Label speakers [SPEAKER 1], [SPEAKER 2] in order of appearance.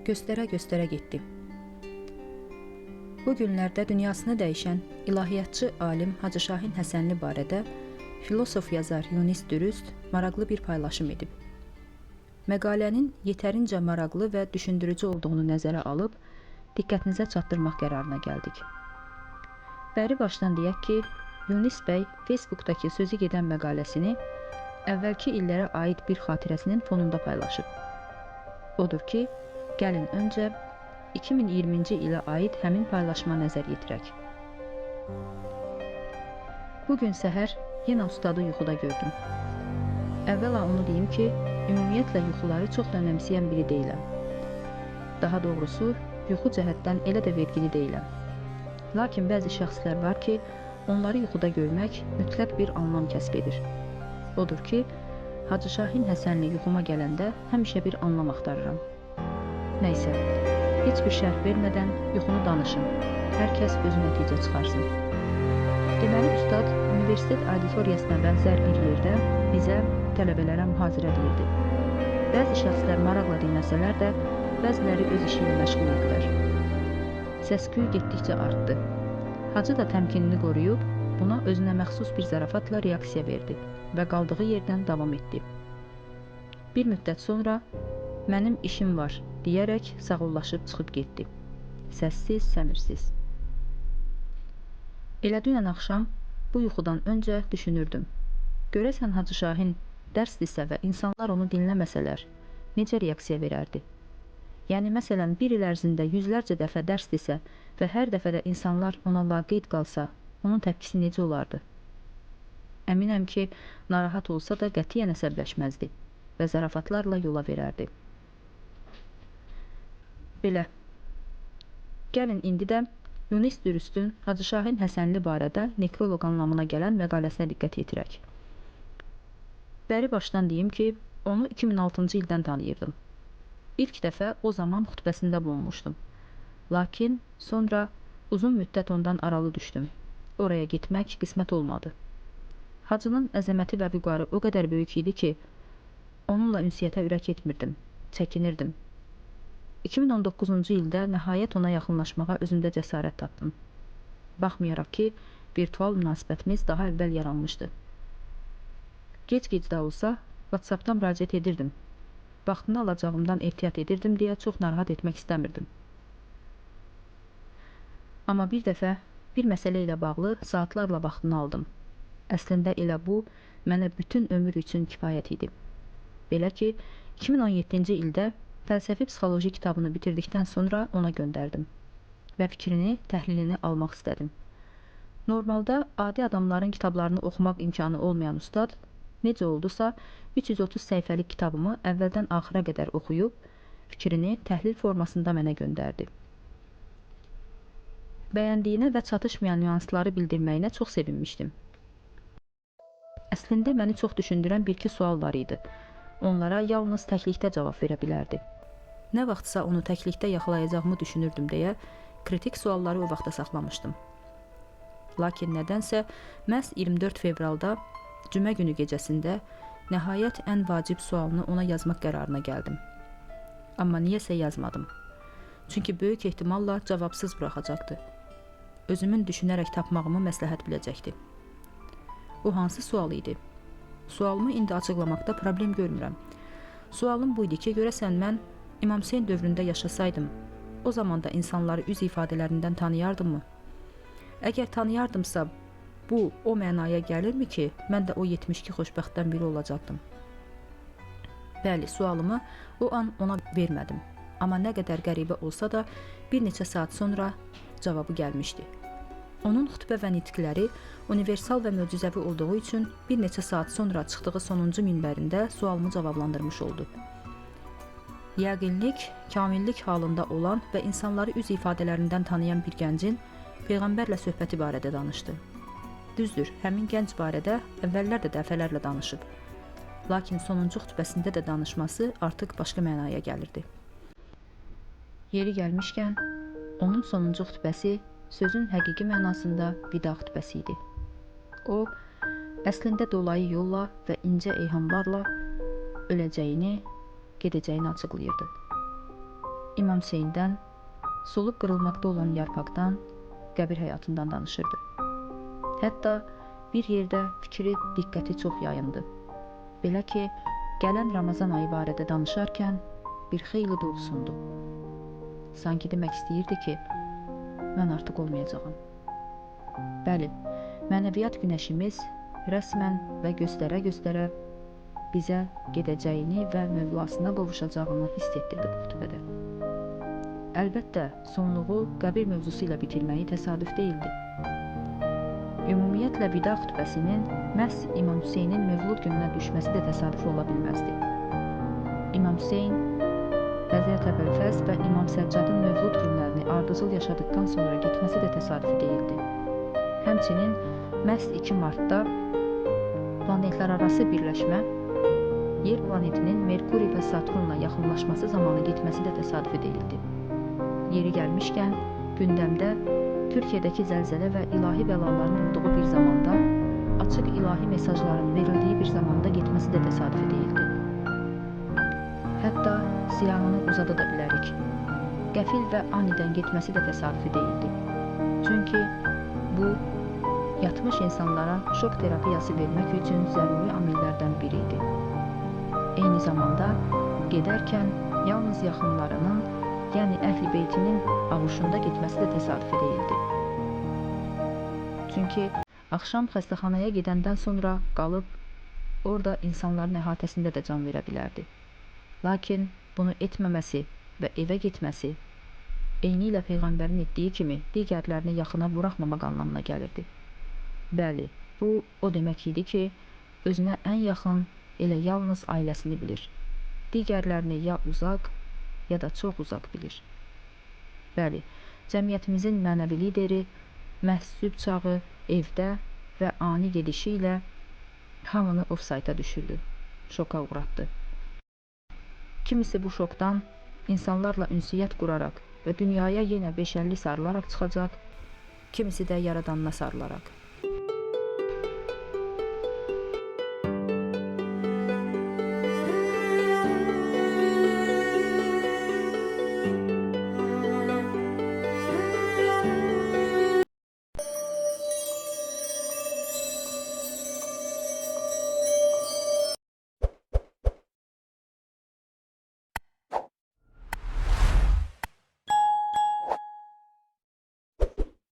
[SPEAKER 1] göstərə-göstərə getdi. Bu günlərdə dünyasını dəyişən ilahiyyatçı alim Hacı Şahin Həsənli barədə filosof yazar Yunis Dürüst maraqlı bir paylaşım edib. Məqalənin yetərincə maraqlı və düşündürücü olduğunu nəzərə alıb, diqqətinizə çatdırmaq qərarına gəldik. Bəri başdan deyək ki, Yunis bəy Facebookdakı sözü gedən məqaləsini əvvəlki illərə aid bir xatirəsinin fonunda paylaşıb. Odur ki, gəlin öncə 2020-ci ilə aid həmin paylaşma nəzər yetirək. Bugün səhər yenə ustadı yuxuda gördüm. Əvvəla onu deyim ki, ümumiyyətlə yuxuları çox da önəmsəyən biri deyiləm. Daha doğrusu, yuxu cəhətdən elə də vergili deyiləm. Lakin bəzi şəxslər var ki, onları yuxuda görmək mütləq bir anlam kəsb edir. Odur ki, Hacı Şahin Həsənli yuxuma gələndə həmişə bir anlam axtarıram. Nəysə, heç bir şərh vermədən yuxunu danışın. Hər kəs özü nəticə çıxarsın. Deməli, ustad universitet auditoriyasına bənzər bir yerdə bizə, tələbələrə mühazirə deyirdi. Bəzi şəxslər maraqla dinləsələr də, bəziləri öz işi ilə məşğul idilər. Səs-küy getdikcə artdı. Hacı da təmkinini qoruyub, buna özünə məxsus bir zarafatla reaksiya verdi və qaldığı yerdən davam etdi. Bir müddət sonra, mənim işim var, deyərək sağollaşıb çıxıb getdi. Səssiz, səmirsiz. Elə dünən axşam bu yuxudan öncə düşünürdüm. Görəsən Hacı Şahin dərs desə və insanlar onu dinləməsələr, necə reaksiya verərdi? Yəni, məsələn, bir il ərzində yüzlərcə dəfə dərs desə və hər dəfədə insanlar ona laqeyd qalsa, onun təpkisi necə olardı? Əminəm ki, narahat olsa da qətiyyən əsəbləşməzdi və zarafatlarla yola verərdi. Belə. Gəlin indi də Yunis Dürüstün Hacı Şahin Həsənli barədə nekroloq anlamına gələn məqaləsinə diqqət yetirək. Bəri başdan deyim ki, onu 2006-cı ildən tanıyırdım. İlk dəfə o zaman xutbəsində bulunmuşdum. Lakin sonra uzun müddət ondan aralı düşdüm. Oraya getmək qismət olmadı. Hacının əzəməti və vüqarı o qədər böyük idi ki, onunla ünsiyyətə ürək etmirdim, çəkinirdim. 2019-cu ildə nəhayət ona yaxınlaşmağa özümdə cəsarət tapdım. Baxmayaraq ki, virtual münasibətimiz daha əvvəl yaranmışdı. Gec-gec də olsa, WhatsApp-dan müraciət edirdim. Vaxtını alacağımdan ehtiyat edirdim deyə çox narahat etmək istəmirdim. Amma bir dəfə bir məsələ ilə bağlı saatlarla vaxtını aldım. Əslində elə bu, mənə bütün ömür üçün kifayət idi. Belə ki, 2017-ci ildə fəlsəfi psixoloji kitabını bitirdikdən sonra ona göndərdim və fikrini, təhlilini almaq istədim. Normalda adi adamların kitablarını oxumaq imkanı olmayan ustad, necə oldusa, 330 səhifəlik kitabımı əvvəldən axıra qədər oxuyub, fikrini təhlil formasında mənə göndərdi. Bəyəndiyinə və çatışmayan nüansları bildirməyinə çox sevinmişdim. Əslində məni çox düşündürən bir-iki sual var idi. Onlara yalnız təklikdə cavab verə bilərdi. Nə vaxtsa onu təklikdə yaxalayacağımı düşünürdüm deyə kritik sualları o vaxta saxlamışdım. Lakin nədənsə məhz 24 fevralda, cümə günü gecəsində nəhayət ən vacib sualını ona yazmaq qərarına gəldim. Amma niyəsə yazmadım. Çünki böyük ehtimalla cavabsız buraxacaqdı. Özümün düşünərək tapmağımı məsləhət biləcəkdi. O hansı sual idi? Sualımı indi açıqlamaqda problem görmürəm. Sualım bu idi ki, görəsən mən İmam Hüseyn dövründə yaşasaydım, o zaman da insanları üz ifadələrindən tanıyardımı? Əgər tanıyardımsa, bu o mənaya gəlirmi ki, mən də o 72 xoşbəxtdən biri olacaqdım? Bəli, sualımı o an ona vermədim. Amma nə qədər qəribə olsa da, bir neçə saat sonra cavabı gəlmişdi. Onun xütbə və nitqləri universal və möcüzəvi olduğu üçün bir neçə saat sonra çıxdığı sonuncu minbərində sualımı cavablandırmış oldu. Yəqinlik, kamillik halında olan və insanları üz ifadələrindən tanıyan bir gəncin Peyğəmbərlə söhbəti barədə danışdı. Düzdür, həmin gənc barədə əvvəllər də dəfələrlə danışıb. Lakin sonuncu xütbəsində də danışması artıq başqa mənaya gəlirdi. Yeri gəlmişkən, onun sonuncu xütbəsi sözün həqiqi mənasında vida xütbəsi idi. O, əslində dolayı yolla və incə eyhamlarla öləcəyini, gedəcəyini açıqlayırdı. İmam Hüseyndən, solub qırılmaqda olan yarpaqdan, qəbir həyatından danışırdı. Hətta bir yerdə fikri diqqəti çox yayındı. Belə ki, gələn Ramazan ayı barədə danışarkən bir xeyli dolusundu. Sanki demək istəyirdi ki, mən artıq olmayacağam. Bəli, mənəviyyat günəşimiz rəsmən və göstərə-göstərə bizə gedəcəyini və mövlasına qovuşacağını hiss etdirdi bu xutbədə. Əlbəttə, sonluğu qəbir mövzusu ilə bitirməyi təsadüf deyildi. Ümumiyyətlə, vida xutbəsinin məhz İmam Hüseynin mövlud gününə düşməsi də təsadüf ola bilməzdi. İmam Hüseyn, Həzrət Əbülfəz və İmam Səccadın mövlud günlərini ardıcıl yaşadıktan sonra getməsi də təsadüfi deyildi. Həmçinin məhz 2 martda planetlərarası birləşmə, Yer planetinin Merkuri və Saturnla yaxınlaşması zamanı getməsi də təsadüfi deyildi. Yeri gəlmişkən, gündəmdə Türkiyədəki zəlzələ və ilahi bəlaların olduğu bir zamanda, açıq ilahi mesajların verildiyi bir zamanda getməsi də təsadüfi deyildi. Hətta siyanını uzada da bilərik. Qəfil və anidən getməsi də təsadüfi deyildi. Çünki bu, yatmış insanlara şok terapiyası vermək üçün zəruri amillərdən biri idi. Eyni zamanda gedərkən yalnız yaxınlarının, yəni Əhl-i Beytinin avuşunda getməsi də təsadüfi deyildi. Çünki axşam xəstəxanaya gedəndən sonra qalıb, orada insanların əhatəsində də can verə bilərdi. Lakin bunu etməməsi və evə getməsi, eyni ilə Peyğəmbərin etdiyi kimi digərlərini yaxına buraxmamaq anlamına gəlirdi. Bəli, bu o demək idi ki, özünə ən yaxın elə yalnız ailəsini bilir. Digərlərini ya uzaq, ya da çox uzaq bilir. Bəli, cəmiyyətimizin mənəvi lideri məhz sübh çağı evdə və ani gedişi ilə hamını ofsayta düşürdü, şoka uğratdı. Kimisi bu şokdan insanlarla ünsiyyət quraraq və dünyaya yenə beşəlli sarılaraq çıxacaq, kimisi də yaradanına sarılaraq.